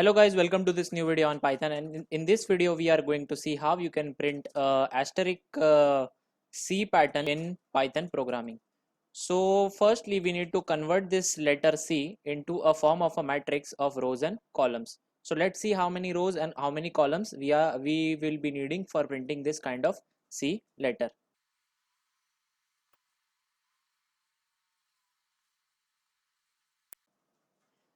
Hello guys, welcome to this new video on Python, and in this video we are going to see how you can print asterisk C pattern in Python programming. So firstly we need to convert this letter C into a form of a matrix of rows and columns. So let's see how many rows and how many columns we will be needing for printing this kind of C letter.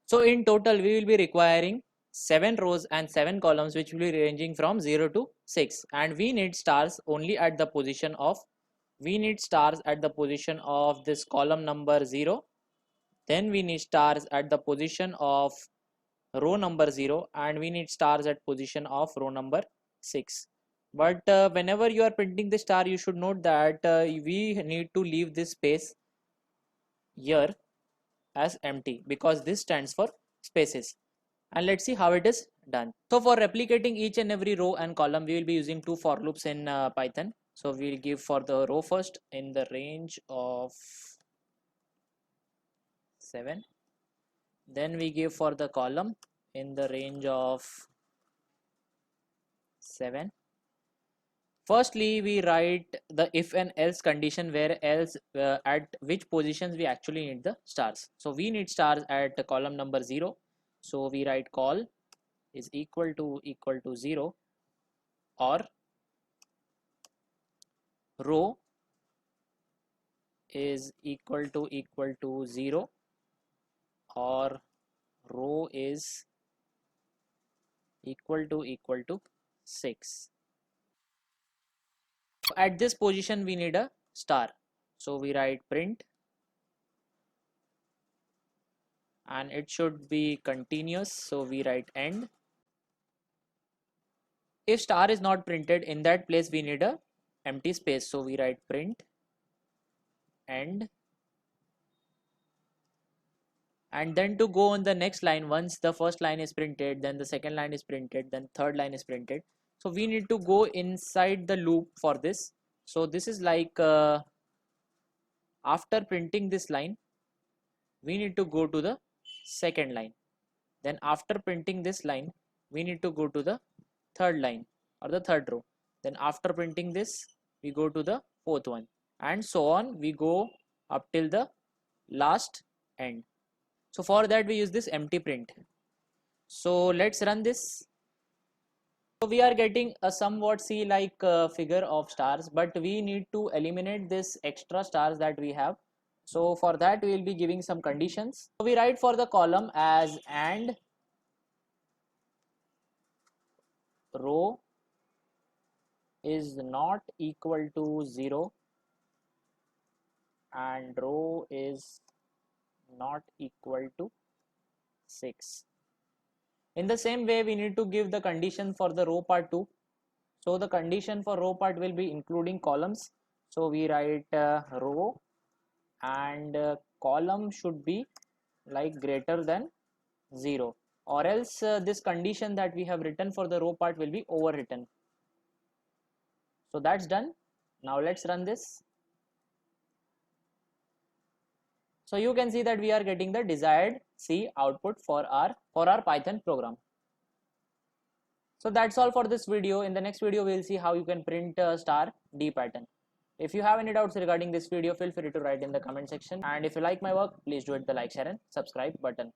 So in total we will be requiring 7 rows and 7 columns, which will be ranging from 0 to 6, and we need stars only at the position of this column number 0. Then we need stars at the position of row number 0, and we need stars at position of row number 6. But whenever you are printing the star, you should note that we need to leave this space here as empty, because this stands for spaces. And let's see how it is done. So for replicating each and every row and column, we will be using two for loops in Python. So we'll give for the row first in the range of 7, then we give for the column in the range of 7. Firstly we write the if and else condition, where else at which positions we actually need the stars. So we need stars at column number 0, so we write call is equal to 0, or row is equal to 0, or row is equal to 6. At this position we need a star, so we write print, and it should be continuous, so we write end. If star is not printed, in that place we need a empty space, so we write print end. And then to go on the next line, once the first line is printed, then the second line is printed, then third line is printed, so we need to go inside the loop for this. So this is like after printing this line, we need to go to the second line, then after printing this line we need to go to the third line or the third row, then after printing this we go to the fourth one, and so on we go up till the last end. So for that we use this empty print. So let's run this. So we are getting a somewhat C like figure of stars, but we need to eliminate this extra stars that we have. So for that we will be giving some conditions. So we write for the column as and row is not equal to 0 and row is not equal to 6. In the same way we need to give the condition for the row part too. So the condition for row part will be including columns, so we write row and column should be like greater than 0, or else this condition that we have written for the row part will be overwritten. So that's done. Now let's run this. So you can see that we are getting the desired C output for our Python program. So that's all for this video. In the next video we will see how you can print a star D pattern. If you have any doubts regarding this video, feel free to write in the comment section, and if you like my work, please do hit the like, share and subscribe button.